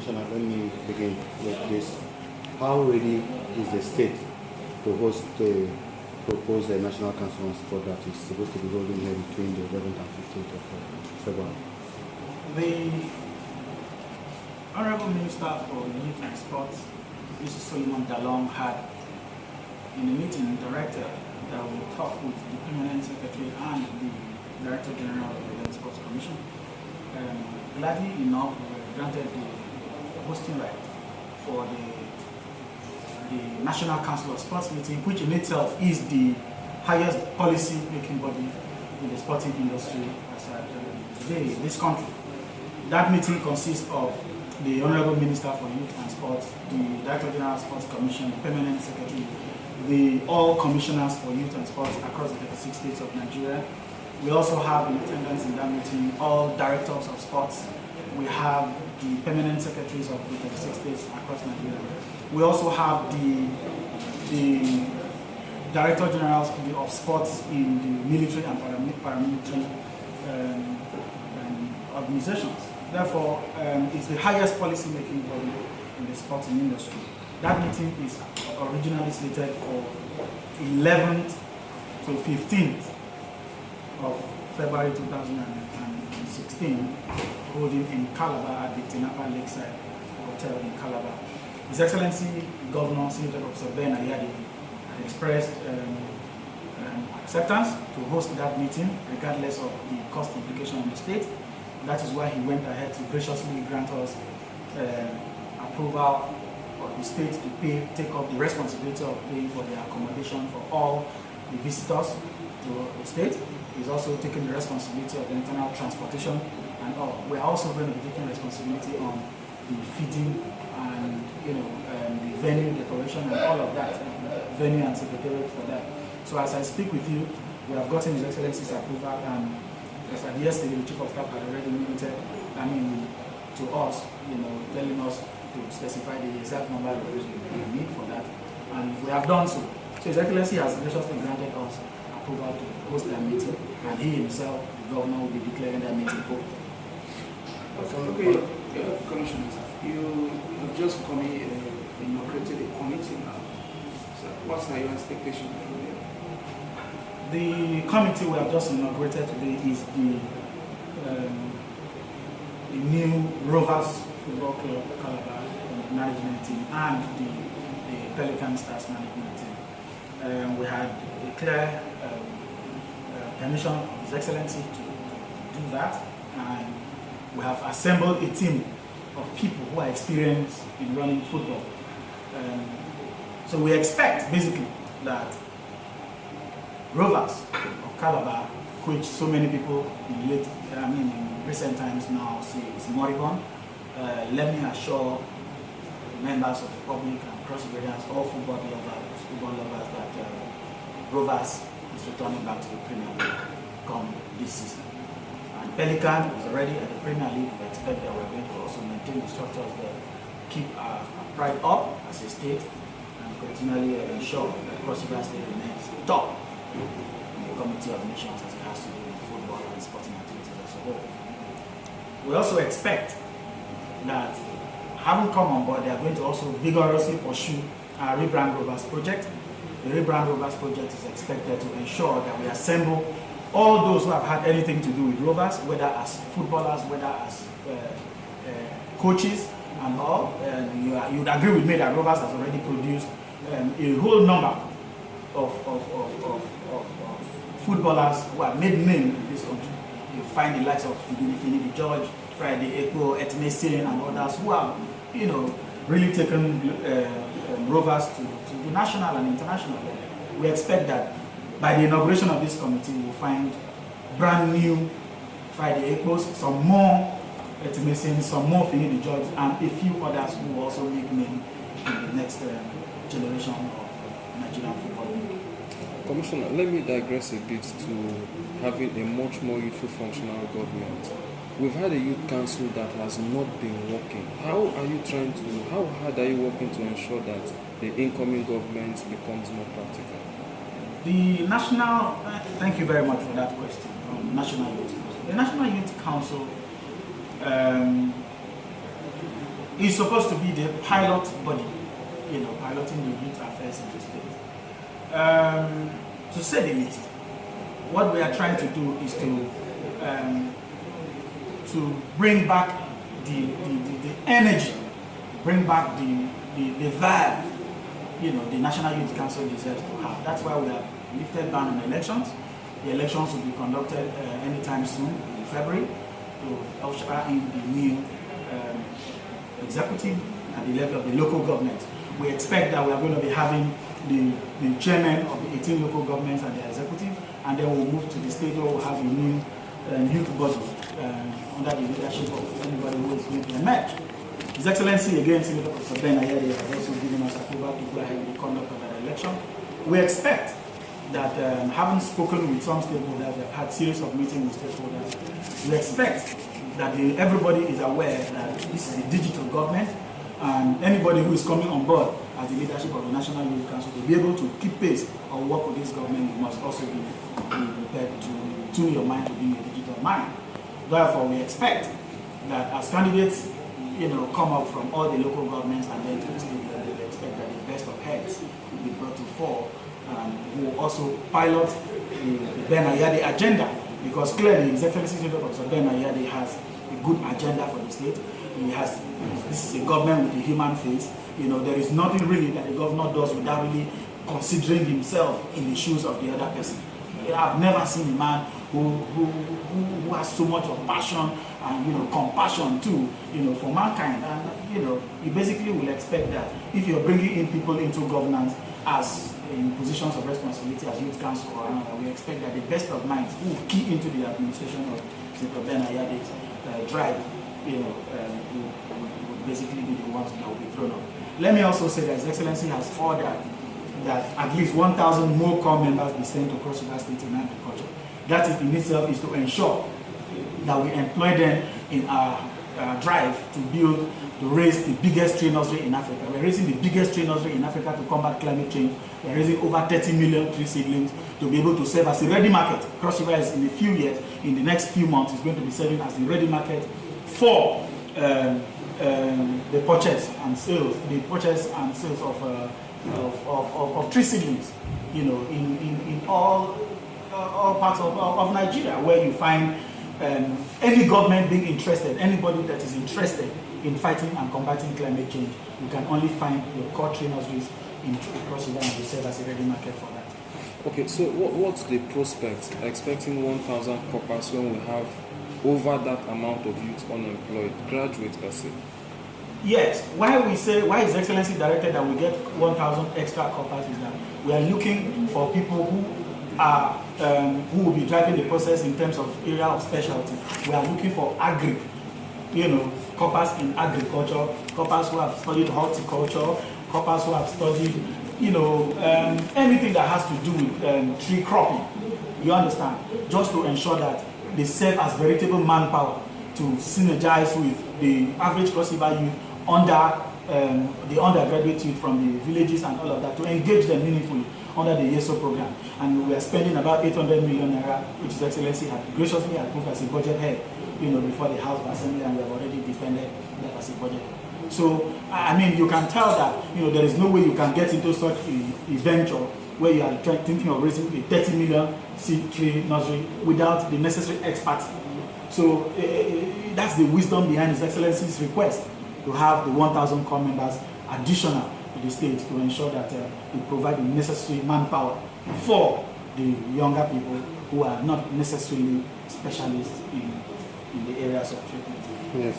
Commissioner, let me begin with this. How ready is the state to host the proposed National Council on Sport that is supposed to be holding here between the 11th and 15th of February? The Honorable Minister for Youth and Sports, Mr. Solomon Dalong, had in a meeting directed that will talk with the Permanent Secretary and the Director General of the Youth and Sports Commission. Gladly enough, we granted the hosting right for the National Council of Sports meeting, which in itself is the highest policy-making body in the sporting industry as at today in this country. That meeting consists of the Honorable Minister for Youth and Sports, the Director General of Sports Commission, the Permanent Secretary, all commissioners for youth and sports across the 36 states of Nigeria. We also have in attendance in that meeting all directors of sports. We have the permanent secretaries of the 36 states across Nigeria. We also have the Director Generals of sports in the military and paramilitary organizations. Therefore, it's the highest policy-making body in the sporting industry. That meeting is originally slated for 11th to 15th of February 2016, holding in Calabar at the Tinapa Lakeside Hotel in Calabar. His Excellency Governor Senator Professor Ben Ayadi had expressed acceptance to host that meeting regardless of the cost implication on the state. That is why he went ahead to graciously grant us approval of the state to take up the responsibility of paying for the accommodation for all the visitors to the state. He's also taking the responsibility of the internal transportation and all. We're also going to be taking responsibility on the feeding and the venue decoration and all of that, venue and secretariat for that. So as I speak with you, we have gotten His Excellency's approval, and as at yesterday, the Chief of Staff had already limited, to us, telling us to specify the exact number of those we need for that, and we have done so. So His Excellency has graciously granted us approval to host that meeting, and he himself, the governor, will be declaring that meeting open. Okay, Commissioner, you have just inaugurated a committee now. So what are your expectations from it? The committee we have just inaugurated today is the new Rovers Football Club Calabar management team and the Pelican Stars management team. We had a clear permission of His Excellency to do that, and we have assembled a team of people who are experienced in running football. So we expect basically that Rovers of Calabar, which so many people in recent times now say is moribund, let me assure members of the public and cross-borders, all football lovers that Rovers is returning back to the Premier League come this season. And Pelican is already at the Premier League. We expect that we're going to also maintain the structures there, keep our pride up as a state, and continually ensure that Cross-River State remains top in the Committee of Nations as it has to do with football and sporting activities as a whole. We also expect that, having come on board, they are going to also vigorously pursue our Rebrand Rovers project. The Rebrand Rovers project is expected to ensure that we assemble all those who have had anything to do with Rovers, whether as footballers, whether as coaches and all. You would agree with me that Rovers has already produced a whole number of footballers who have made name in this country. You find the likes of Finidi George, Friday Echo, Etmesin, and others who have, really taken Rovers to the national and international level. We expect that by the inauguration of this committee, we will find brand new Friday Echoes, some more Etmesin, some more Finidi George, and a few others who will also make name in the next generation of Nigerian football. Commissioner, let me digress a bit to having a much more youthful functional government. We've had a youth council that has not been working. How hard are you working to ensure that the incoming government becomes more practical? The national, thank you very much for that question, National Youth Council. The National Youth Council is supposed to be the pilot body, piloting the youth affairs in the state. To say the least, what we are trying to do is to bring back the energy, bring back the vibe, the National Youth Council deserves to have. That's why we have lifted ban on elections. The elections will be conducted anytime soon in February to usher in the new executive at the level of the local government. We expect that we are going to be having the chairman of the 18 local governments and the executive, and then we'll move to the state where we'll have a new youth body under the leadership of anybody who is going to emerge. His Excellency, again, Senator Professor Ben Ayade has also given us approval to go ahead with the conduct of that election. We expect that, having spoken with some stakeholders, we have had series of meetings with stakeholders, we expect that everybody is aware that this is a digital government, and anybody who is coming on board as the leadership of the National Youth Council to be able to keep pace or work with this government, you must also be prepared to tune your mind to being a digital mind. Therefore, we expect that as candidates, come up from all the local governments and then to the state level, we expect that the best of heads will be brought to fore, and we will also pilot the Ben Ayade agenda, because clearly His Excellency Senator Professor Ben Ayade has a good agenda for the state. This is a government with a human face. There is nothing really that the governor does without really considering himself in the shoes of the other person. I've never seen a man who has so much of passion and compassion too, for mankind. And you basically will expect that if you're bringing in people into governance as in positions of responsibility as youth council or another, we expect that the best of minds who key into the administration of Senator Ben Ayade's drive, would basically be the ones that will be thrown up. Let me also say that His Excellency has ordered that at least 1,000 more corps members be sent to Cross River State in agriculture. That in itself is to ensure that we employ them in our drive to raise the biggest tree nursery in Africa. We're raising the biggest tree nursery in Africa to combat climate change. We're raising over 30 million tree seedlings to be able to serve as a ready market. Cross River is in a few years, in the next few months, is going to be serving as the ready market for the purchase and sales of tree seedlings, in all parts of Nigeria, where you find any government being interested, anybody that is interested in fighting and combating climate change, you can only find your core tree nurseries in Cross River, and we serve as a ready market for that. Okay, so what's the prospect expecting 1,000 corpers when we have over that amount of youth unemployed, graduates per se? Yes, why His Excellency directed that we get 1,000 extra corpers is that we are looking for people who will be driving the process in terms of area of specialty. We are looking for corpers in agriculture, corpers who have studied horticulture, corpers who have studied, anything that has to do with tree cropping. You understand? Just to ensure that they serve as veritable manpower to synergize with the average Cross River youth under the undergraduate youth from the villages and all of that, to engage them meaningfully under the YESO program. And we are spending about 800 million naira, which His Excellency had graciously approved as a budget head, before the House of Assembly, and we have already defended that as a budget. So, you can tell that, there is no way you can get into such a venture where you are thinking of raising a 30 million seed tree nursery without the necessary expertise. So, that's the wisdom behind His Excellency's request to have the 1,000 corps members additional to the state to ensure that we provide the necessary manpower for the younger people who are not necessarily specialists in the areas of treatment. Yes,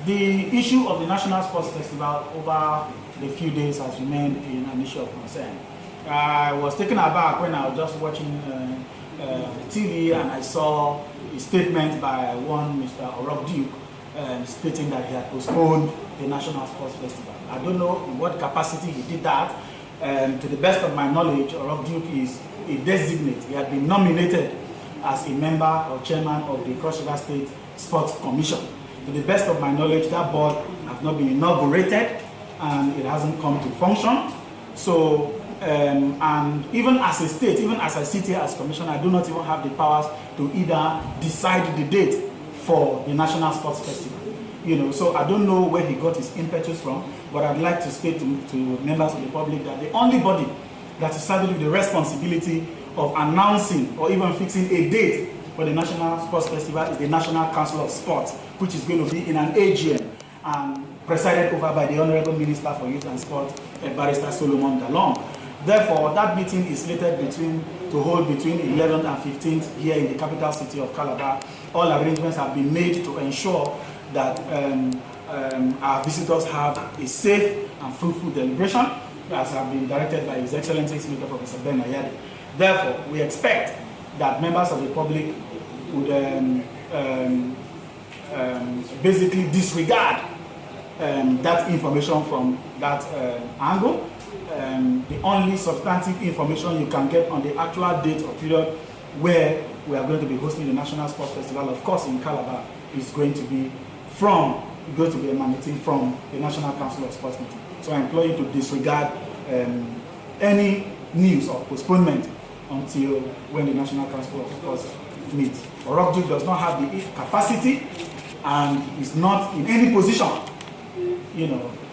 the issue of the National Sports Festival over the few days has remained an issue of concern. I was taken aback when I was just watching TV and I saw a statement by one Mr. Orok Duke stating that he had postponed the National Sports Festival. I don't know in what capacity he did that. To the best of my knowledge, Orok Duke is a designate. He had been nominated as a member or chairman of the Cross River State Sports Commission. To the best of my knowledge, that board has not been inaugurated and it hasn't come to function. So, and even as a state, even as I sit here as commissioner, I do not even have the powers to either decide the date for the National Sports Festival. So I don't know where he got his impetus from, but I'd like to state to members of the public that the only body that is saddled with the responsibility of announcing or even fixing a date for the National Sports Festival is the National Council of Sports, which is going to be in an AGM and presided over by the Honorable Minister for Youth and Sport, Barrister Solomon Dalong. Therefore, that meeting is slated to hold between 11th and 15th here in the capital city of Calabar. All arrangements have been made to ensure that our visitors have a safe and fruitful deliberation, as have been directed by His Excellency Senator Professor Ben Ayade. Therefore, we expect that members of the public would basically disregard that information from that angle. The only substantive information you can get on the actual date or period where we are going to be hosting the National Sports Festival, of course in Calabar, is going to be emanating from the National Council of Sports meeting. So I implore you to disregard any news of postponement until when the National Council of Sports meets. Orokjuk does not have the capacity and is not in any position,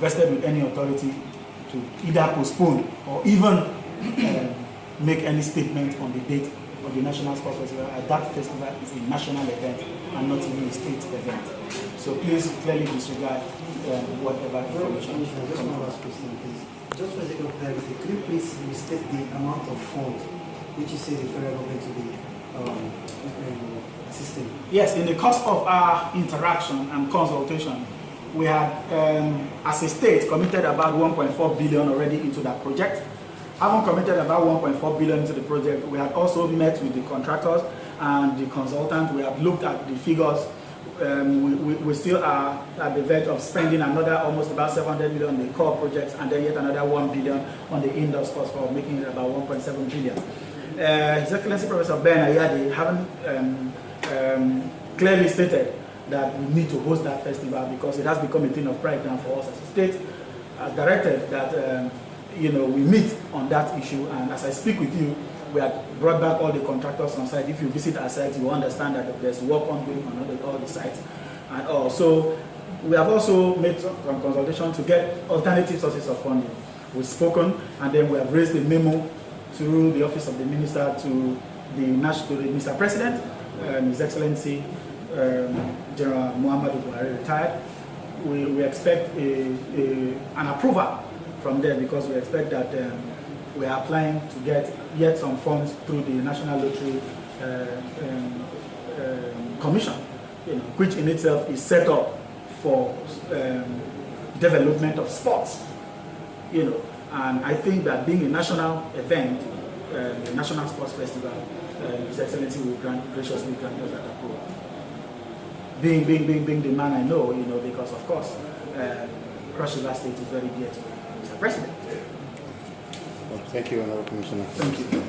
vested with any authority to either postpone or even make any statement on the date of the National Sports Festival. That festival is a national event and not even a state event. So please clearly disregard whatever information. Just one last question, please. Just for the sake of clarity, could you please restate the amount of funds which you say the federal government to be assisting? Yes, in the course of our interaction and consultation, we had, as a state, committed about 1.4 billion already into that project. Having committed about 1.4 billion into the project, we had also met with the contractors and the consultants. We have looked at the figures. We still are at the verge of spending another almost about 700 million on the core projects, and then yet another 1 billion on the indoor sports for making it about 1.7 billion. His Excellency Professor Ben Ayade having clearly stated that we need to host that festival because it has become a thing of pride now for us as a state. As directed that we meet on that issue, and as I speak with you, we have brought back all the contractors on site. If you visit our site, you understand that there's work ongoing on all the sites. And also, we have also made some consultation to get alternative sources of funding. We've spoken, and then we have raised a memo through the Office of the Minister to the Mr. President, His Excellency General Muhammadu Buhari retired. We expect an approval from there because we expect that we are applying to get yet some funds through the National Lottery Commission, which in itself is set up for development of sports, and I think that being a national event, the National Sports Festival, His Excellency will graciously grant us that approval. Being the man I know, because of course, Cross River State is very dear to Mr. President. Thank you, Honorable Commissioner. Thank you.